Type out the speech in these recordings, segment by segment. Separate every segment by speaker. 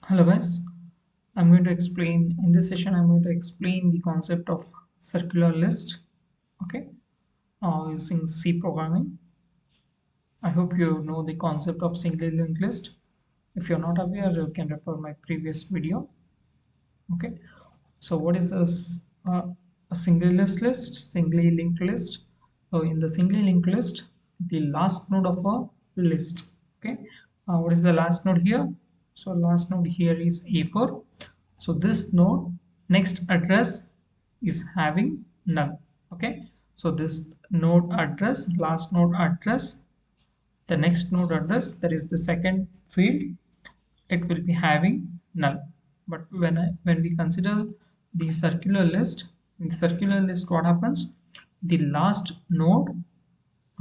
Speaker 1: Hello guys, I'm going to explain in this session. I'm going to explain the concept of circular list. Okay, using C programming. I hope you know the concept of single linked list. If you're not aware, you can refer my previous video. Okay, so what is a single list? Singly linked list. So in the singly linked list, the last node of a list. Okay, what is the last node here? So last node here is A4. So this node next address is having null. Okay, so this node address, last node address, the next node address, that is the second field, it will be having null. But when we consider the circular list, in the circular list, what happens? The last node,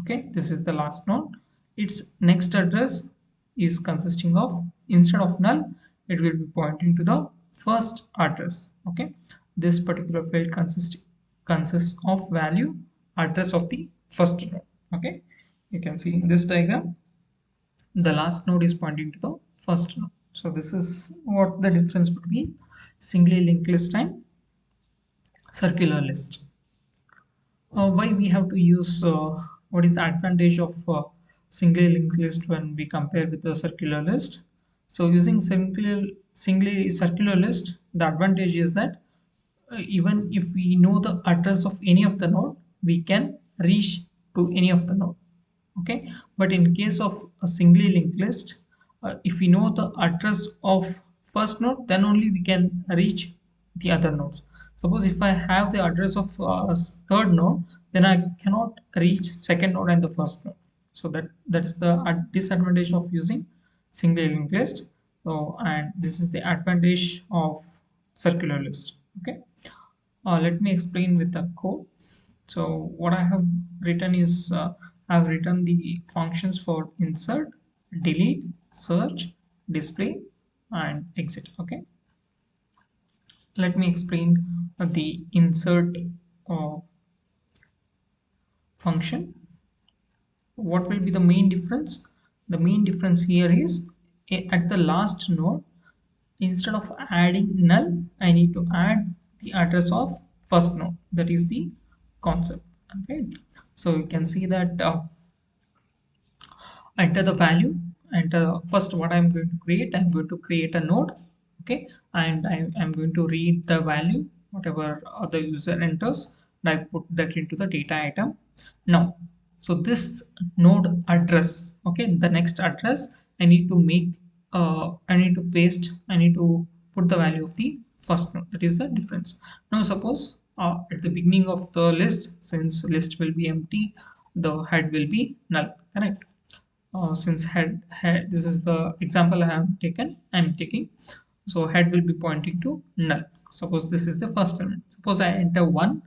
Speaker 1: okay, this is the last node, its next address is consisting of, instead of null, it will be pointing to the first address. Okay, this particular field consists of value address of the first node. Okay, you can see in this diagram the last node is pointing to the first node. So this is what the difference between singly linked list and circular list. Why we have to use, what is the advantage of singly linked list when we compare with the circular list? So using singly circular list, the advantage is that even if we know the address of any of the node, we can reach to any of the node. Okay, but in case of a singly linked list, if we know the address of first node, then only we can reach the other nodes. Suppose if I have the address of third node, then I cannot reach second node and the first node. So that's the disadvantage of using singly linked list. So, and this is the advantage of circular list. Okay, let me explain with the code. So what I have written is, I've written the functions for insert, delete, search, display, and exit. Okay, let me explain the insert uh, function. What will be the main difference? The main difference here is, at the last node, instead of adding null, I need to add the address of first node. That is the concept. Okay, so you can see that enter the value, enter first. What I'm going to create, I'm going to create a node. Okay, and I'm going to read the value whatever the user enters, and I put that into the data item. Now, so this node address, okay, the next address, I need to make, I need to paste, I need to put the value of the first node. That is the difference. Now suppose at the beginning of the list, since list will be empty, the head will be null, correct? Since head, this is the example I'm taking. So head will be pointing to null. Suppose this is the first element. Suppose I enter 1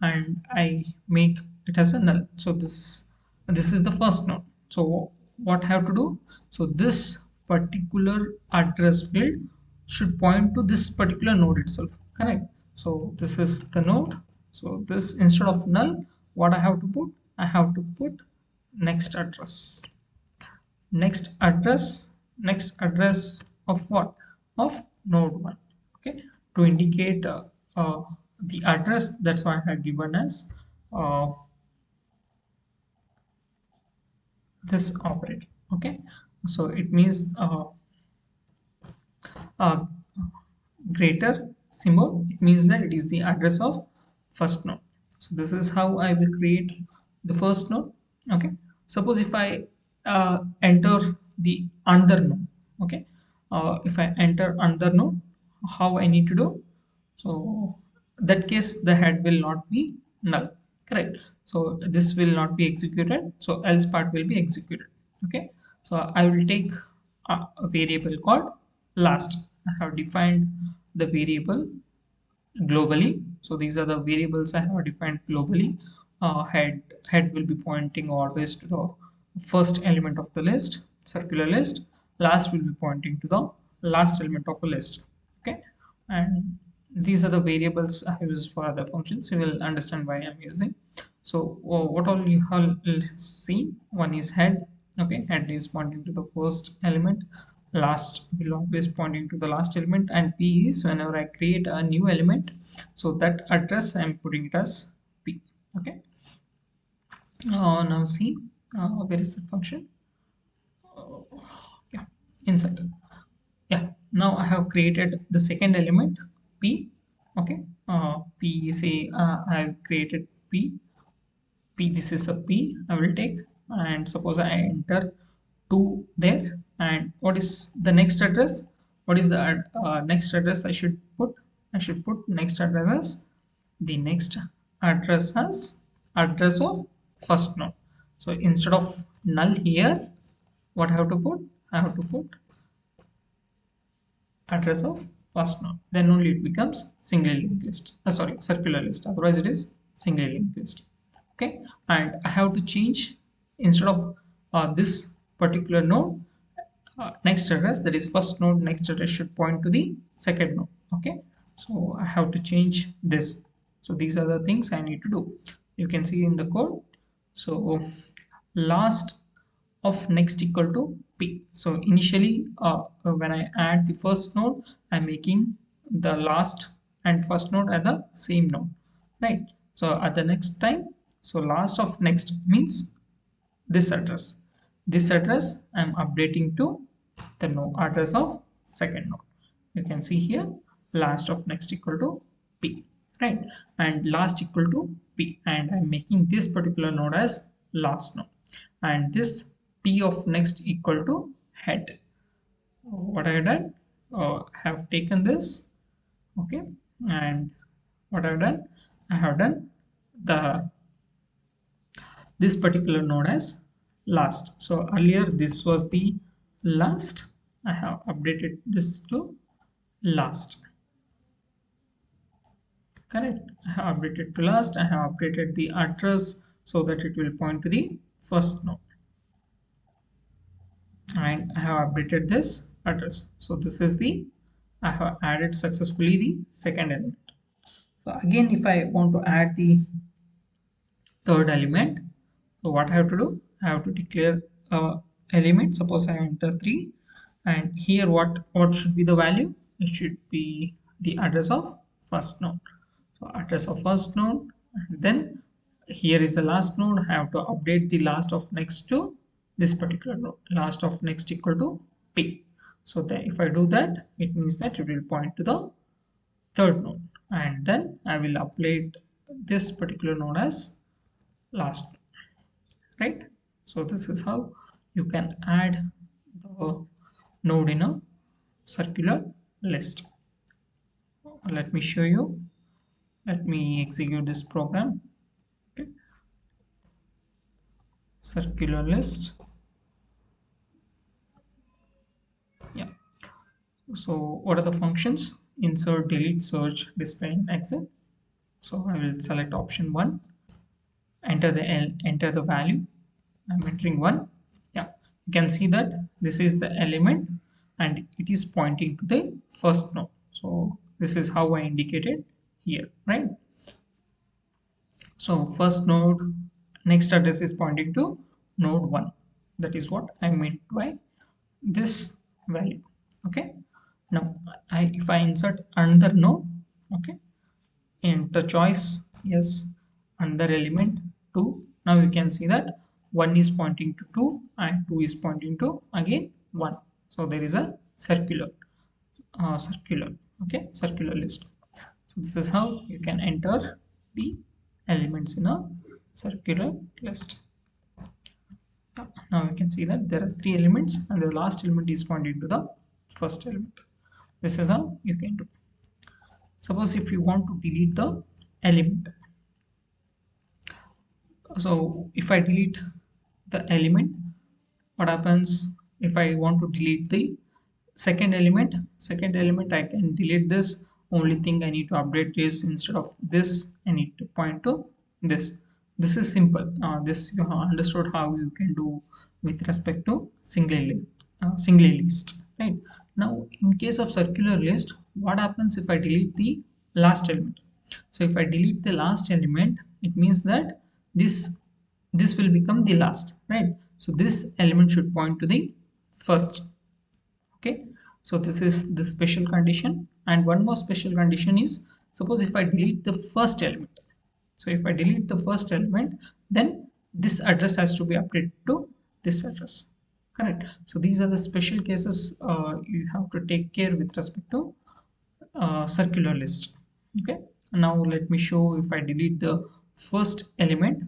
Speaker 1: and I make it as a null. So this is the first node. So what I have to do? So this particular address field should point to this particular node itself, correct? So this is the node. So this, instead of null, what I have to put? I have to put next address. Next address of what? Of node 1. Okay, to indicate the address, that's why I have given as uh, this operator. Okay, so it means uh, greater symbol, it means that it is the address of first node. So this is how I will create the first node. Okay, suppose if I enter the another node. Okay, if I enter another node, how I need to do? So that case the head will not be null, correct? So this will not be executed, so else part will be executed. Okay, so I will take a variable called last. I have defined the variable globally. So these are the variables I have defined globally. Head will be pointing always to the first element of the list, circular list. Last will be pointing to the last element of a list. Okay, and these are the variables I use for other functions. You will understand why I'm using. So what all you have see, one is head. Okay, head is pointing to the first element. last will always pointing to the last element, and p is whenever I create a new element, so that address I'm putting it as p. Okay. Now see, where is the function? Yeah, insert. Yeah, now I have created the second element p. Okay. P, say I have created p, this is the p I will take, and suppose I enter 2 there, and what is the next address? What is the next address I should put? I should put next address as the next address as address of first node. So instead of null here, what I have to put? I have to put address of first node, then only it becomes single linked list, sorry, circular list, otherwise it is single linked list. Okay. And I have to change, instead of this particular node, next address, that is first node, next address should point to the second node. Okay. So I have to change this. So these are the things I need to do. You can see in the code. So last of next equal to p. So initially when I add the first node, I'm making the last and first node at the same node, right? So at the next time, so last of next means this address. This address I'm updating to the node address of second node. You can see here, last of next equal to p, right? And last equal to p, and I'm making this particular node as last node, and this p of next equal to head. What I have done, have taken this. Okay. And what I've done, I have done the this particular node as last. So earlier this was the last, I have updated this to last. Correct. I have updated to last. I have updated the address so that it will point to the first node, and I have updated this address. So this is the, I have added successfully the second element. So again, if I want to add the third element, so what I have to do, I have to declare a element. Suppose I enter 3, and here what should be the value? It should be the address of first node. So address of first node, and then here is the last node. I have to update the last of next to this particular node, last of next equal to p. So that if I do that, it means that it will point to the third node, and then I will update this particular node as last, right? So this is how you can add the node in a circular list. Let me show you. Let me execute this program. Okay. Circular list. Yeah. So what are the functions? Insert, delete, search, display, and exit. So I will select option 1. Enter the value. I'm entering 1. Yeah, you can see that this is the element and it is pointing to the first node. So this is how I indicated here, right? So first node, next address is pointing to node 1. That is what I meant by this value. Okay. Now if I insert another node, okay, enter choice, yes, another element 2. Now you can see that 1 is pointing to 2 and 2 is pointing to again 1. So there is a circular okay, circular list. So this is how you can enter the elements in a circular list. Now you can see that there are 3 elements and the last element is pointing to the first element. This is how you can do. Suppose if you want to delete the element, so if I delete the element, what happens? If I want to delete the second element, I can delete this. Only thing I need to update is, instead of this, I need to point to this. This is simple. This you have understood how you can do with respect to single list, right? Now in case of circular list, what happens if I delete the last element? So if I delete the last element, it means that this this will become the last, right? So this element should point to the first. Okay, so this is the special condition. And one more special condition is, suppose if I delete the first element. So if I delete the first element, then this address has to be updated to this address. Correct. So these are the special cases you have to take care with respect to circular list. Okay, now let me show if I delete the first element.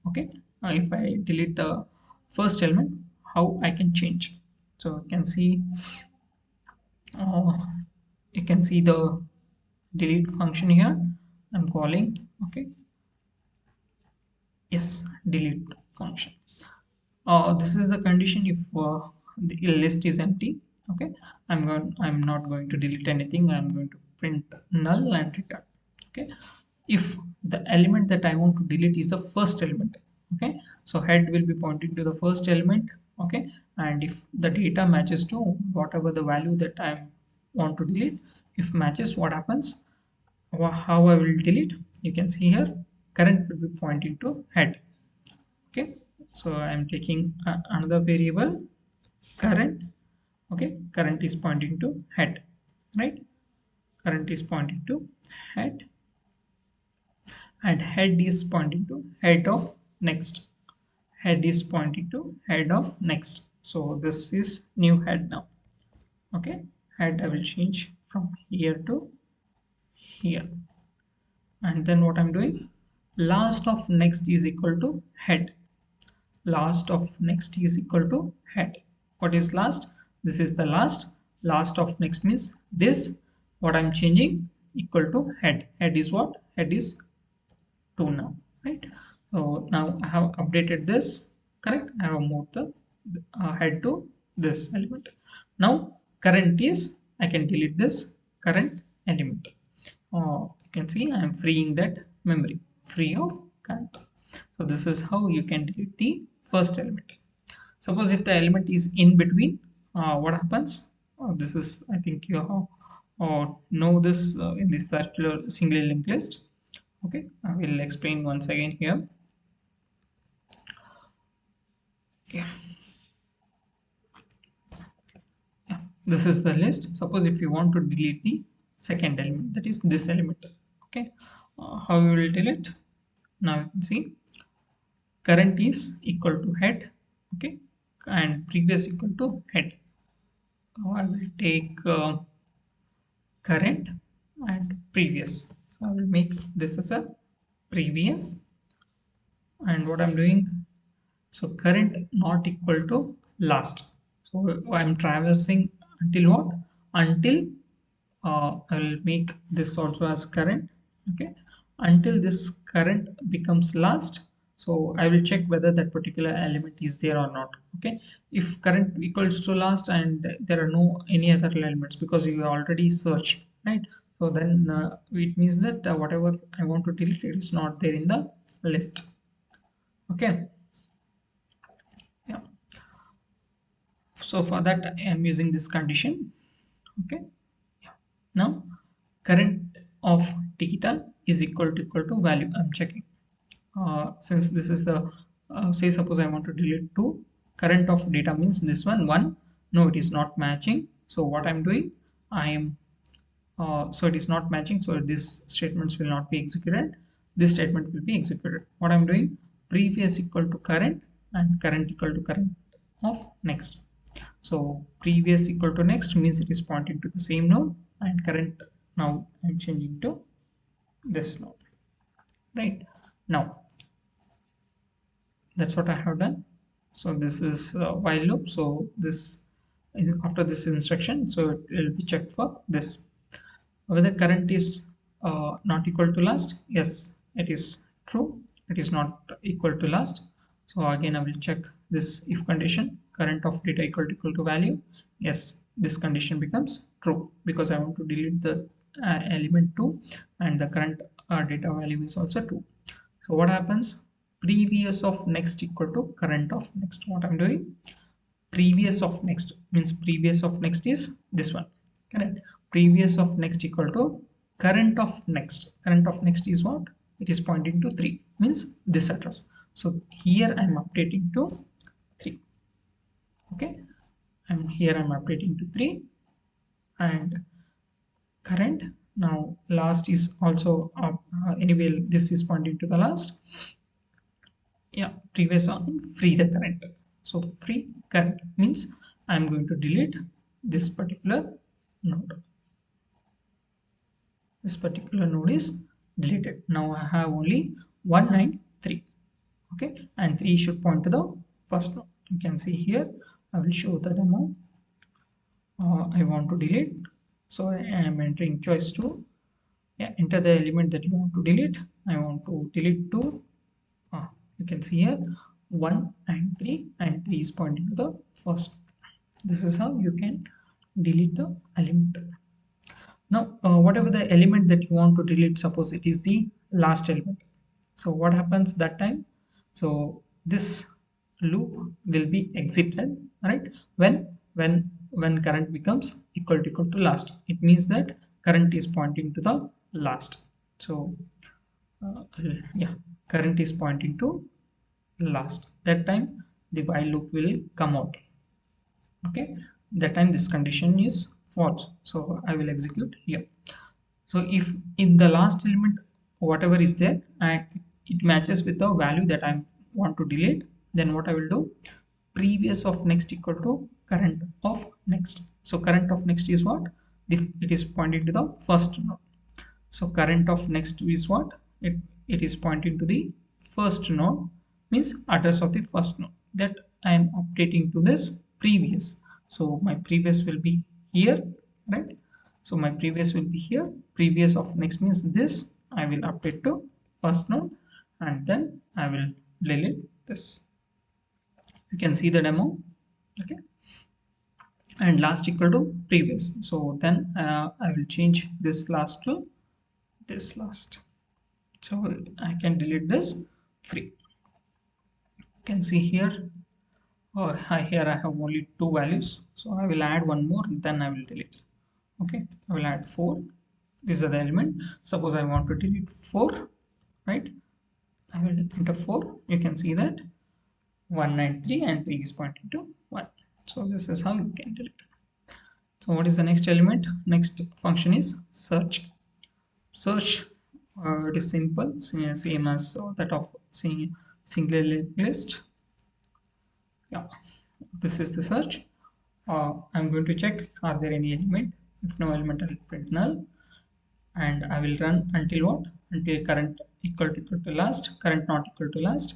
Speaker 1: Okay, if I delete the first element, how I can change. So you can see, uh, you can see the delete function here. I'm calling. Okay, yes, delete function. This is the condition if the list is empty. Okay, I'm not going to delete anything. I'm going to print null and return. Okay, if the element that I want to delete is the first element. Okay, so head will be pointing to the first element. Okay, and if the data matches to whatever the value that I want to delete, if matches, what happens? How I will delete? You can see here, current will be pointing to head. Okay, so I'm taking another variable, current. Okay, current is pointing to head, right? Current is pointing to head, and head is pointing to head of next. Head is pointing to head of next, so this is new head now. Okay, head I will change from here to here. And then what I'm doing, last of next is equal to head. Last of next is equal to head. What is last? This is the last. Last of next means this. What I'm changing, equal to head. Head is what? Head is 2 now, right? So now I have updated this. Correct, I have moved the head to this element. Now current is, I can delete this current element. You can see I am freeing that memory, free of current. So this is how you can delete the first element. Suppose if the element is in between, what happens? This is, I think you have know this in the circular single linked list. Okay, I will explain once again here. Yeah, yeah. This is the list. Suppose if you want to delete the second element, that is this element. Okay, how you will delete? Now you can see current is equal to head. Okay, and previous equal to head. Now I will take current and previous. So I will make this as a previous, and what I'm doing, so current not equal to last. So I'm traversing until what? Until I will make this also as current. Okay, until this current becomes last. So I will check whether that particular element is there or not. Okay, if current equals to last and there are no any other elements, because you already searched, right? So then it means that whatever I want to delete, it is not there in the list. Okay, yeah. So for that I am using this condition. Okay, yeah. Now current of data is equal to value. I'm checking, since this is the say suppose I want to delete 2, current of data means this one. No, it is not matching. So what I'm doing, I am so it is not matching, so this statements will not be executed. This statement will be executed. What I'm doing, previous equal to current and current equal to current of next. So previous equal to next means it is pointing to the same node, and current now I'm changing to this node, right? Now that's what I have done. So this is while loop. So this after this instruction, so it will be checked for this, whether current is not equal to last. Yes, it is true, it is not equal to last. So again I will check this if condition, current of data equal to value. Yes, this condition becomes true because I want to delete the element 2, and the current data value is also 2. So what happens, previous of next equal to current of next. What I'm doing, previous of next means previous of next is this one, correct? Previous of next equal to current of next. Current of next is what? It is pointing to 3, means this address. So here I'm updating to 3. Okay, and here I'm updating to 3, and current. Now last is also anyway this is pointing to the last. Yeah, previous on free the current. So free current means I'm going to delete this particular node. This particular node is deleted. Now I have only 193. Okay, and 3 should point to the first node. You can see here I will show the demo. I want to delete, so I am entering choice 2. Yeah, enter the element that you want to delete. I want to delete 2. You can see here 1 and 3, and 3 is pointing to the first. This is how you can delete the element. Now whatever the element that you want to delete, suppose it is the last element, so what happens that time? So this loop will be exited, right? When current becomes equal to last, it means that current is pointing to the last. So yeah, current is pointing to last. That time the while loop will come out. Okay, that time this condition is false, so I will execute here. So if in the last element whatever is there and it matches with the value that I want to delete, then what I will do, previous of next equal to current of next. So current of next is what, it is pointing to the first node. So current of next is what, it is pointing to the first node, means address of the first node that I am updating to this previous. So my previous will be here, right? So my previous will be here. Previous of next means this I will update to first node, and then I will delete this. You can see the demo. Okay, and last equal to previous, so then I will change this last to this last. So I can delete this free. You can see here, here I have only 2 values, so I will add one more, then I will delete. Okay, I will add 4. These are the element. Suppose I want to delete 4, right? I will enter 4. You can see that 193 and 3 is pointing to 1. So this is how you can delete. So what is the next element? Next function is search. Search, it is simple, same as that of single list. Yeah, this is the search. I'm going to check are there any element. If no element, I will print null, and I will run until what, until current equal to last, current not equal to last.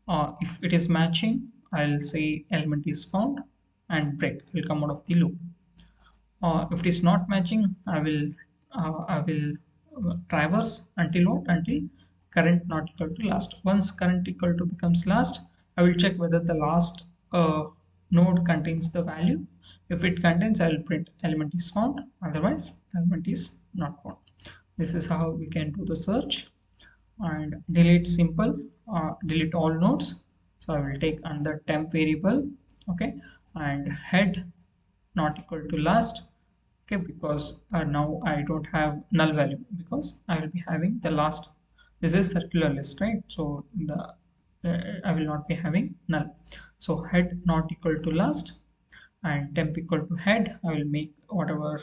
Speaker 1: If it is matching, I'll say element is found, and break will come out of the loop. If it is not matching, I will traverse until what, until current not equal to last. Once current equal to becomes last, I will check whether the last node contains the value. If it contains, I will print element is found, otherwise element is not found. This is how we can do the search. And delete, simple, delete all nodes. So I will take another temp variable. Okay, and head not equal to last. Okay, because now I don't have null value because I will be having the last. This is circular list, right? So the I will not be having null. So head not equal to last, and temp equal to head. I will make whatever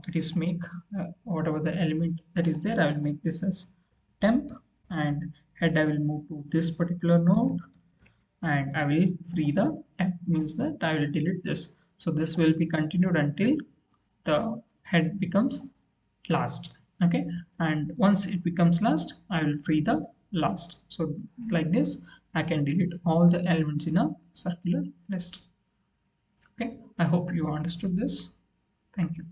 Speaker 1: it is, make whatever the element that is there, I will make this as temp, and head I will move to this particular node, and I will free the temp, means that I will delete this. So this will be continued until the head becomes last. Okay, and once it becomes last, I will free the last. So like this I can delete all the elements in a circular list. Okay, I hope you understood this. Thank you.